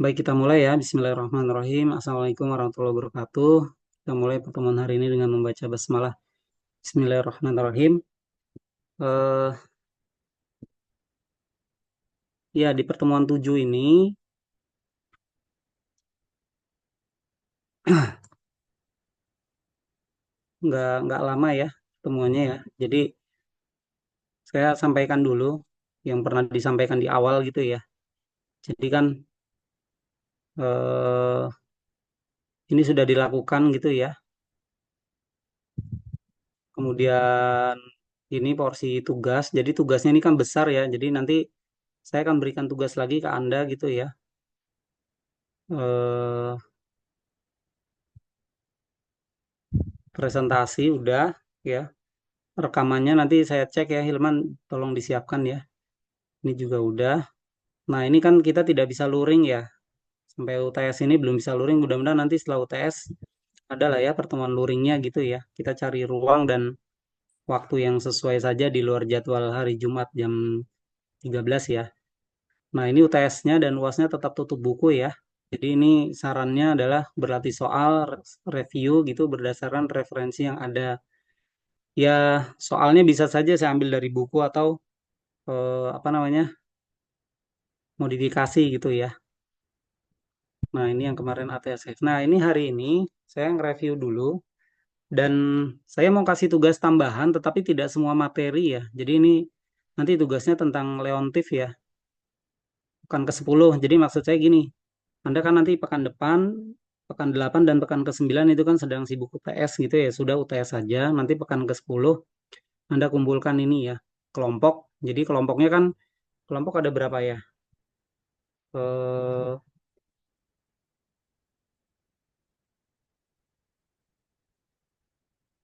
Baik, kita mulai ya. Bismillahirrahmanirrahim. Assalamualaikum warahmatullahi wabarakatuh. Kita mulai pertemuan hari ini dengan membaca basmalah. Bismillahirrahmanirrahim. Eh, ya, di pertemuan 7 ini nggak lama ya pertemuannya ya. Jadi saya sampaikan dulu yang pernah disampaikan di awal gitu ya. Jadi kan eh, ini sudah dilakukan gitu ya. Kemudian ini porsi tugas. Jadi tugasnya ini kan besar ya. Jadi nanti saya akan berikan tugas lagi ke Anda gitu ya. Eh, Presentasi udah ya. Rekamannya nanti saya cek ya, Hilman tolong disiapkan ya. Ini juga udah. Nah, ini kan kita tidak bisa luring ya. Sampai UTS ini belum bisa luring. Mudah-mudahan nanti setelah UTS ada lah ya pertemuan luringnya gitu ya. Kita cari ruang dan waktu yang sesuai saja di luar jadwal hari Jumat jam 13 ya. Nah, ini UTS-nya dan UAS-nya tetap tutup buku ya. Jadi ini sarannya adalah berlatih soal, review gitu berdasarkan referensi yang ada. Ya, soalnya bisa saja saya ambil dari buku atau apa namanya modifikasi gitu ya. Nah ini yang kemarin ATSF. Nah ini hari ini saya nge-review dulu dan saya mau kasih tugas tambahan tetapi tidak semua materi ya. Jadi ini nanti tugasnya tentang Leontif ya, bukan ke-10. Jadi maksud saya gini, Anda kan nanti pekan depan, pekan 8 dan pekan ke-9 itu kan sedang sibuk UTS gitu ya. Sudah UTS saja, nanti pekan ke-10 Anda kumpulkan ini ya, kelompok. Jadi kelompoknya kan, kelompok ada berapa ya? Eh,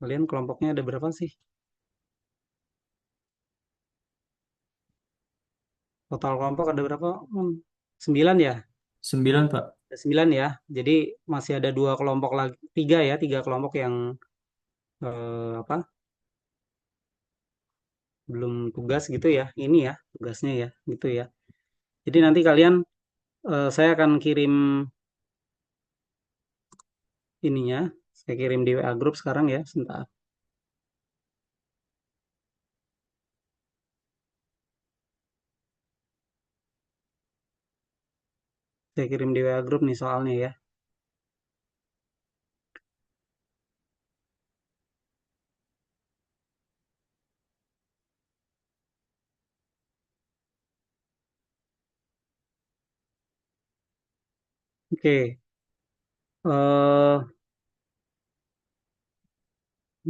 Kalian kelompoknya ada berapa sih? Total kelompok ada berapa? 9 ya? 9, Pak. Ada 9 ya. Jadi masih ada dua kelompok lagi, tiga ya, tiga kelompok yang apa? Belum tugas gitu ya. Ini ya tugasnya ya, gitu ya. Jadi nanti kalian saya akan kirim ininya. Saya kirim di WA grup sekarang ya, sebentar. Saya kirim di WA grup nih soalnya ya. Oke. eh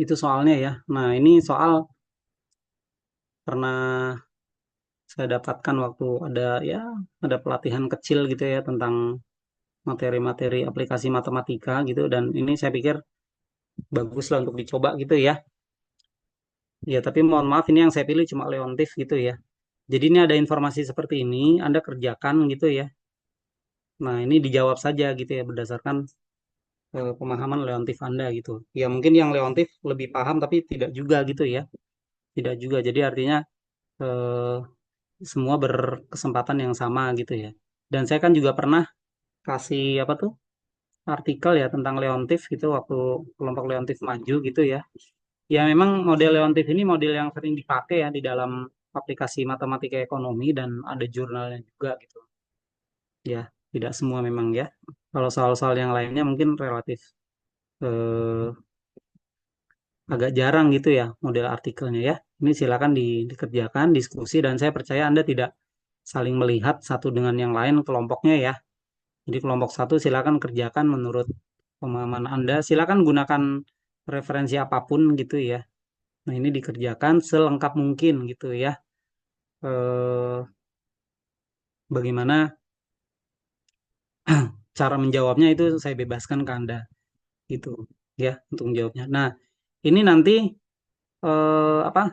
itu soalnya ya. Nah, ini soal pernah saya dapatkan waktu ada pelatihan kecil gitu ya tentang materi-materi aplikasi matematika gitu dan ini saya pikir bagus lah untuk dicoba gitu ya. Ya, tapi mohon maaf ini yang saya pilih cuma Leontif gitu ya. Jadi ini ada informasi seperti ini, Anda kerjakan gitu ya. Nah, ini dijawab saja gitu ya berdasarkan pemahaman Leontif Anda gitu. Ya, mungkin yang Leontif lebih paham tapi tidak juga gitu ya. Tidak juga. Jadi artinya eh, semua berkesempatan yang sama gitu ya. Dan saya kan juga pernah kasih apa tuh artikel ya tentang Leontif gitu waktu kelompok Leontif maju gitu ya. Ya memang model Leontif ini model yang sering dipakai ya di dalam aplikasi matematika ekonomi dan ada jurnalnya juga gitu. Ya, tidak semua memang ya. Kalau soal-soal yang lainnya mungkin relatif eh, agak jarang gitu ya model artikelnya ya. Ini silakan dikerjakan, diskusi dan saya percaya Anda tidak saling melihat satu dengan yang lain kelompoknya ya. Jadi kelompok satu silakan kerjakan menurut pemahaman Anda. Silakan gunakan referensi apapun gitu ya. Nah, ini dikerjakan selengkap mungkin gitu ya. Eh, Bagaimana cara menjawabnya itu saya bebaskan ke Anda gitu ya untuk menjawabnya. Nah, ini nanti apa?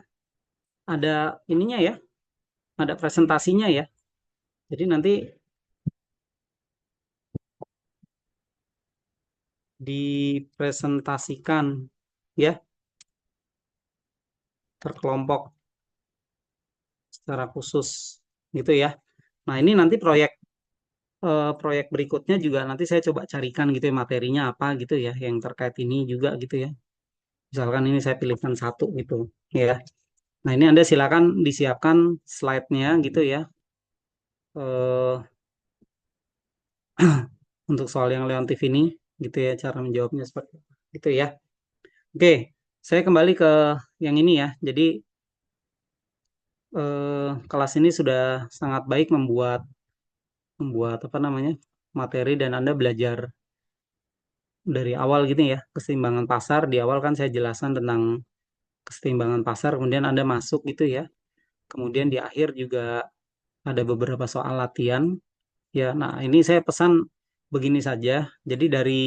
Ada ininya ya, ada presentasinya ya. Jadi nanti dipresentasikan ya terkelompok secara khusus gitu ya. Nah, ini nanti proyek proyek berikutnya juga nanti saya coba carikan gitu ya materinya apa gitu ya yang terkait ini juga gitu ya. Misalkan ini saya pilihkan satu gitu ya. Nah ini Anda silakan disiapkan slide-nya gitu ya. eh untuk soal yang leontif ini gitu ya cara menjawabnya seperti apa gitu ya. Oke, saya kembali ke yang ini ya. Jadi kelas ini sudah sangat baik membuat membuat apa namanya materi dan Anda belajar dari awal gitu ya keseimbangan pasar. Di awal kan saya jelaskan tentang keseimbangan pasar, kemudian Anda masuk gitu ya. Kemudian di akhir juga ada beberapa soal latihan. Ya, nah ini saya pesan begini saja. Jadi dari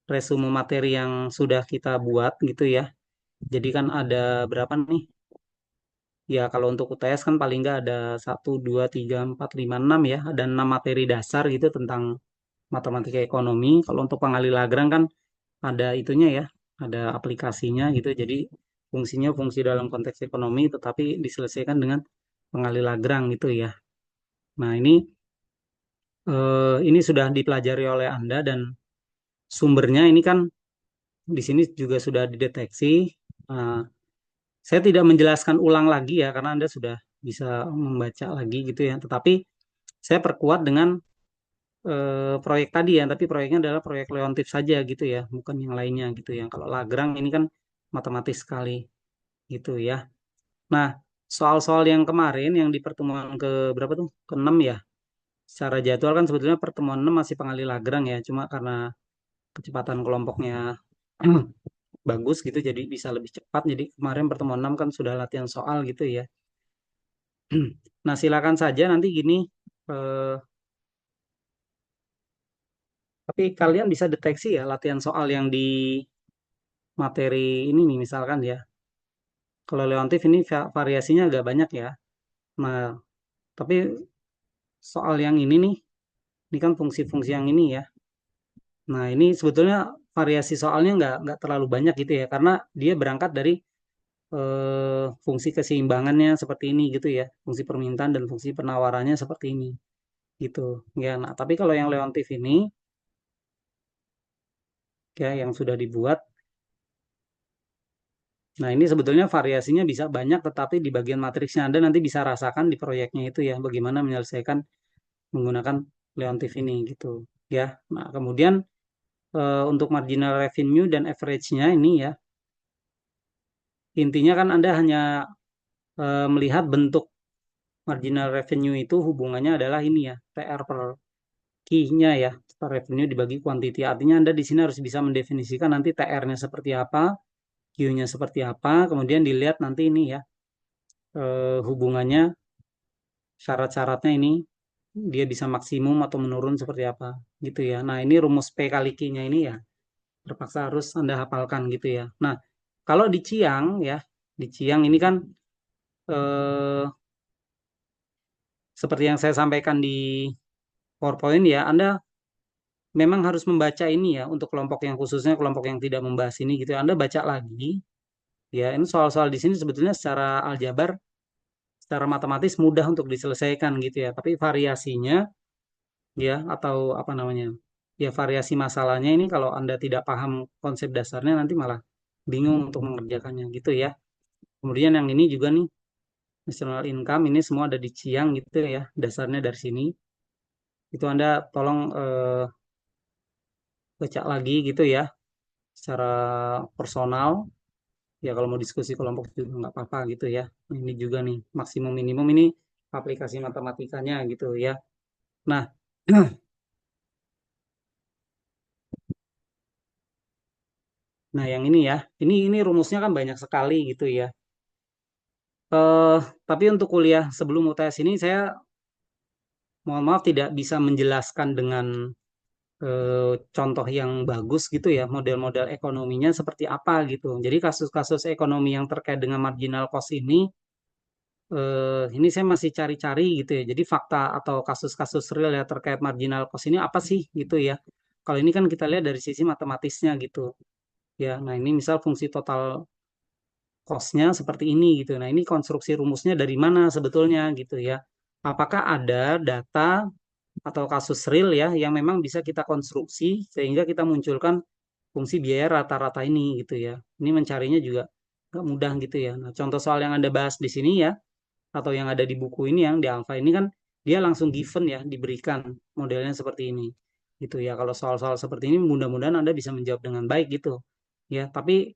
resume materi yang sudah kita buat gitu ya. Jadi kan ada berapa nih? Ya kalau untuk UTS kan paling nggak ada 1, 2, 3, 4, 5, 6 ya. Ada 6 materi dasar gitu tentang matematika ekonomi. Kalau untuk pengali Lagrange kan ada itunya ya, ada aplikasinya gitu. Jadi fungsinya fungsi dalam konteks ekonomi tetapi diselesaikan dengan pengali Lagrange gitu ya. Nah, ini sudah dipelajari oleh Anda dan sumbernya ini kan di sini juga sudah dideteksi. Nah, saya tidak menjelaskan ulang lagi ya karena Anda sudah bisa membaca lagi gitu ya. Tetapi saya perkuat dengan proyek tadi ya, tapi proyeknya adalah proyek Leontief saja gitu ya, bukan yang lainnya gitu ya. Kalau Lagrange ini kan matematis sekali gitu ya. Nah, soal-soal yang kemarin yang di pertemuan ke berapa tuh? Ke-6 ya. Secara jadwal kan sebetulnya pertemuan 6 masih pengali Lagrange ya, cuma karena kecepatan kelompoknya bagus gitu jadi bisa lebih cepat. Jadi kemarin pertemuan 6 kan sudah latihan soal gitu ya. Nah, silakan saja nanti gini eh, tapi kalian bisa deteksi ya latihan soal yang di materi ini nih misalkan ya. Kalau Leontif ini variasinya agak banyak ya. Nah, tapi soal yang ini nih, ini kan fungsi-fungsi yang ini ya. Nah, ini sebetulnya variasi soalnya nggak terlalu banyak gitu ya, karena dia berangkat dari fungsi keseimbangannya seperti ini gitu ya, fungsi permintaan dan fungsi penawarannya seperti ini gitu. Ya, nah tapi kalau yang Leontif ini ya yang sudah dibuat, nah ini sebetulnya variasinya bisa banyak, tetapi di bagian matriksnya Anda nanti bisa rasakan di proyeknya itu ya, bagaimana menyelesaikan menggunakan Leontif ini gitu ya. Nah, kemudian untuk marginal revenue dan average-nya ini ya, intinya kan Anda hanya melihat bentuk marginal revenue itu hubungannya adalah ini ya, TR per Q-nya ya, total revenue dibagi quantity. Artinya Anda di sini harus bisa mendefinisikan nanti TR-nya seperti apa, Q-nya seperti apa, kemudian dilihat nanti ini ya, hubungannya, syarat-syaratnya ini, dia bisa maksimum atau menurun seperti apa, gitu ya. Nah, ini rumus P kali Q-nya ini ya, terpaksa harus Anda hafalkan gitu ya. Nah, kalau di Ciang ya, di Ciang ini kan eh, seperti yang saya sampaikan di PowerPoint ya, Anda memang harus membaca ini ya untuk kelompok yang khususnya kelompok yang tidak membahas ini gitu. Anda baca lagi ya. Ini soal-soal di sini sebetulnya secara aljabar, secara matematis mudah untuk diselesaikan gitu ya. Tapi variasinya ya atau apa namanya? Ya variasi masalahnya ini kalau Anda tidak paham konsep dasarnya nanti malah bingung untuk mengerjakannya gitu ya. Kemudian yang ini juga nih national income ini semua ada di Ciang gitu ya. Dasarnya dari sini. Itu Anda tolong baca lagi gitu ya secara personal. Ya kalau mau diskusi kelompok juga nggak apa-apa gitu ya. Nah, ini juga nih maksimum minimum ini aplikasi matematikanya gitu ya. Nah, nah yang ini ya, ini rumusnya kan banyak sekali gitu ya. Eh, tapi untuk kuliah sebelum UTS ini saya mohon maaf tidak bisa menjelaskan dengan contoh yang bagus gitu ya, model-model ekonominya seperti apa gitu. Jadi kasus-kasus ekonomi yang terkait dengan marginal cost ini saya masih cari-cari gitu ya. Jadi fakta atau kasus-kasus real ya terkait marginal cost ini apa sih gitu ya. Kalau ini kan kita lihat dari sisi matematisnya gitu ya. Nah ini misal fungsi total cost-nya seperti ini gitu. Nah ini konstruksi rumusnya dari mana sebetulnya gitu ya. Apakah ada data atau kasus real ya yang memang bisa kita konstruksi sehingga kita munculkan fungsi biaya rata-rata ini gitu ya. Ini mencarinya juga nggak mudah gitu ya. Nah, contoh soal yang Anda bahas di sini ya atau yang ada di buku ini yang di Alpha ini kan dia langsung given ya, diberikan modelnya seperti ini. Gitu ya. Kalau soal-soal seperti ini mudah-mudahan Anda bisa menjawab dengan baik gitu. Ya, tapi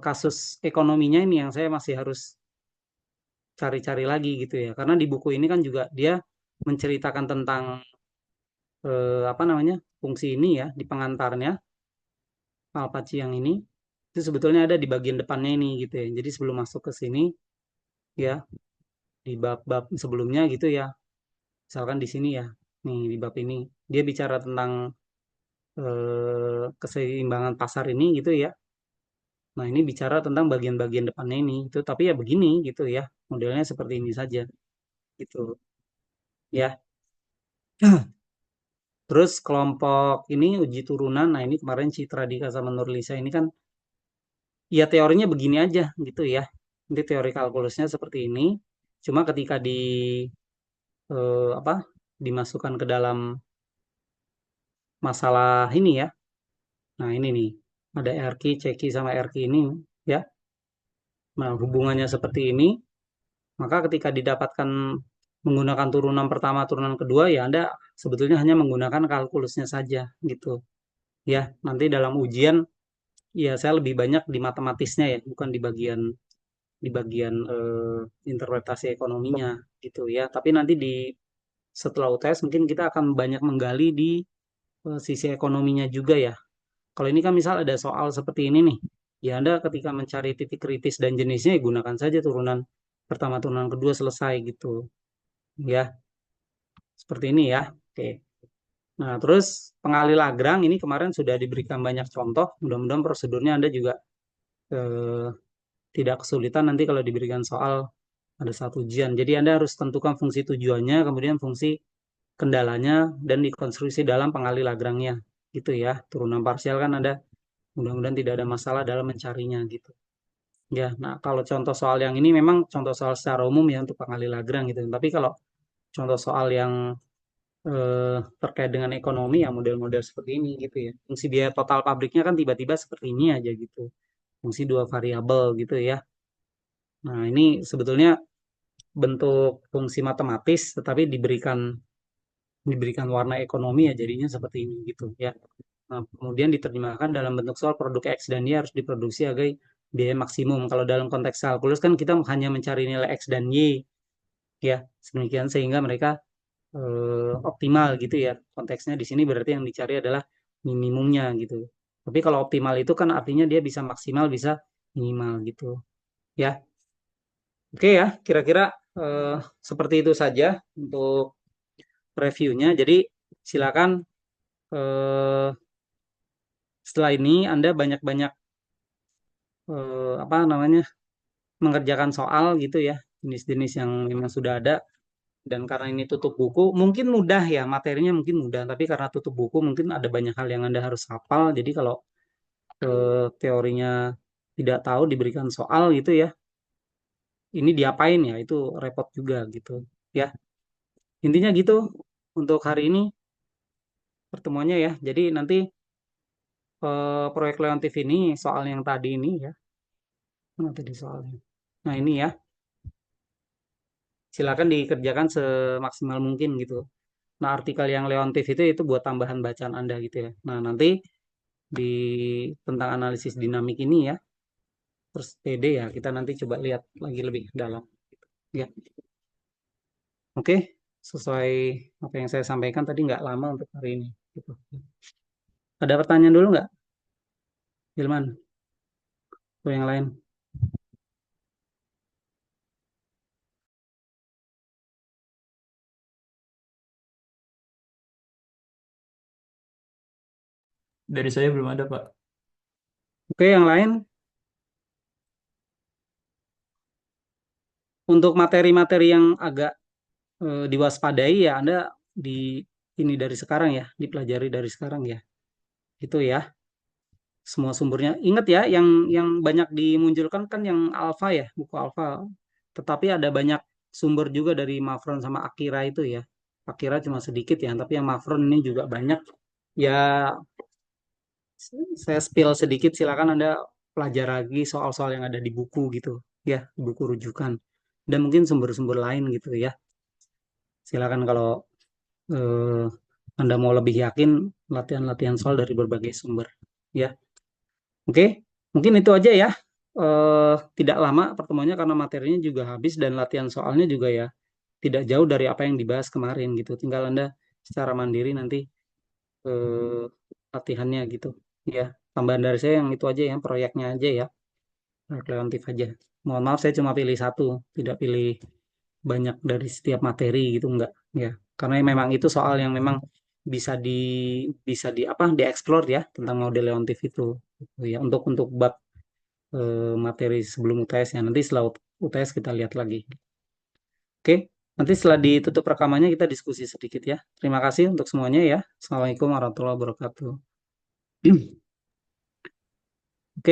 kasus ekonominya ini yang saya masih harus cari-cari lagi gitu ya. Karena di buku ini kan juga dia menceritakan tentang apa namanya? Fungsi ini ya di pengantarnya Alpaci yang ini itu sebetulnya ada di bagian depannya ini gitu ya. Jadi sebelum masuk ke sini ya di bab-bab sebelumnya gitu ya. Misalkan di sini ya. Nih di bab ini dia bicara tentang keseimbangan pasar ini gitu ya. Nah, ini bicara tentang bagian-bagian depannya ini itu tapi ya begini gitu ya. Modelnya seperti ini saja gitu. Ya. Terus kelompok ini uji turunan. Nah, ini kemarin Citra Dika sama Nurlisa ini kan ya teorinya begini aja gitu ya. Nanti teori kalkulusnya seperti ini. Cuma ketika apa dimasukkan ke dalam masalah ini ya. Nah, ini nih. Ada RQ, CQ sama RQ ini ya. Nah, hubungannya seperti ini, maka ketika didapatkan menggunakan turunan pertama, turunan kedua ya Anda sebetulnya hanya menggunakan kalkulusnya saja gitu. Ya, nanti dalam ujian ya saya lebih banyak di matematisnya ya, bukan di bagian interpretasi ekonominya gitu ya. Tapi nanti setelah UTS mungkin kita akan banyak menggali di sisi ekonominya juga ya. Kalau ini kan misal ada soal seperti ini nih, ya Anda ketika mencari titik kritis dan jenisnya ya gunakan saja turunan pertama, turunan kedua selesai gitu. Ya, seperti ini ya. Oke. Nah, terus pengalih Lagrange ini kemarin sudah diberikan banyak contoh. Mudah-mudahan prosedurnya Anda juga eh, tidak kesulitan nanti kalau diberikan soal ada satu ujian. Jadi Anda harus tentukan fungsi tujuannya, kemudian fungsi kendalanya, dan dikonstruksi dalam pengalih Lagrange-nya. Gitu ya. Turunan parsial kan ada, mudah-mudahan tidak ada masalah dalam mencarinya gitu. Ya, nah kalau contoh soal yang ini memang contoh soal secara umum ya untuk pengalih Lagrange gitu. Tapi kalau contoh soal yang terkait dengan ekonomi ya model-model seperti ini gitu ya. Fungsi biaya total pabriknya kan tiba-tiba seperti ini aja gitu. Fungsi dua variabel gitu ya. Nah, ini sebetulnya bentuk fungsi matematis tetapi diberikan diberikan warna ekonomi ya jadinya seperti ini gitu ya. Nah, kemudian diterjemahkan dalam bentuk soal produk X dan Y harus diproduksi agar biaya maksimum. Kalau dalam konteks kalkulus kan kita hanya mencari nilai X dan Y ya. Sedemikian sehingga mereka optimal gitu ya. Konteksnya di sini berarti yang dicari adalah minimumnya gitu. Tapi kalau optimal itu kan artinya dia bisa maksimal, bisa minimal gitu. Ya, oke ya. Kira-kira eh, seperti itu saja untuk reviewnya. Jadi silakan eh, setelah ini Anda banyak-banyak apa namanya mengerjakan soal gitu ya. Jenis-jenis yang memang sudah ada dan karena ini tutup buku mungkin mudah ya materinya mungkin mudah tapi karena tutup buku mungkin ada banyak hal yang Anda harus hafal jadi kalau teorinya tidak tahu diberikan soal gitu ya ini diapain ya itu repot juga gitu ya intinya gitu untuk hari ini pertemuannya ya jadi nanti proyek Leontif ini soal yang tadi ini ya mana tadi soalnya nah ini ya silakan dikerjakan semaksimal mungkin gitu nah artikel yang Leontif itu buat tambahan bacaan Anda gitu ya nah nanti di tentang analisis dinamik ini ya. Terus TD ya, kita nanti coba lihat lagi lebih dalam. Ya, oke. Sesuai apa yang saya sampaikan tadi nggak lama untuk hari ini. Gitu. Ada pertanyaan dulu nggak, Hilman? Atau yang lain? Dari saya belum ada, Pak. Oke, yang lain. Untuk materi-materi yang agak diwaspadai ya, Anda di ini dari sekarang ya, dipelajari dari sekarang ya. Itu ya, semua sumbernya. Ingat ya, yang banyak dimunculkan kan yang alfa ya, buku alfa. Tetapi ada banyak sumber juga dari Mavron sama Akira itu ya. Akira cuma sedikit ya, tapi yang Mavron ini juga banyak. Ya, saya spill sedikit, silakan Anda pelajari lagi soal-soal yang ada di buku gitu, ya, di buku rujukan. Dan mungkin sumber-sumber lain gitu ya. Silakan kalau eh, Anda mau lebih yakin latihan-latihan soal dari berbagai sumber. Ya, oke. Mungkin itu aja ya. Tidak lama pertemuannya karena materinya juga habis dan latihan soalnya juga ya tidak jauh dari apa yang dibahas kemarin gitu. Tinggal Anda secara mandiri nanti eh, latihannya gitu. Ya, tambahan dari saya yang itu aja ya, proyeknya aja ya, preventif aja. Mohon maaf saya cuma pilih satu, tidak pilih banyak dari setiap materi gitu enggak ya. Karena memang itu soal yang memang bisa di apa dieksplor ya tentang model Leontief itu gitu ya untuk bab materi sebelum UTS ya. Nanti setelah UTS kita lihat lagi. Oke, nanti setelah ditutup rekamannya kita diskusi sedikit ya. Terima kasih untuk semuanya ya. Assalamualaikum warahmatullahi wabarakatuh.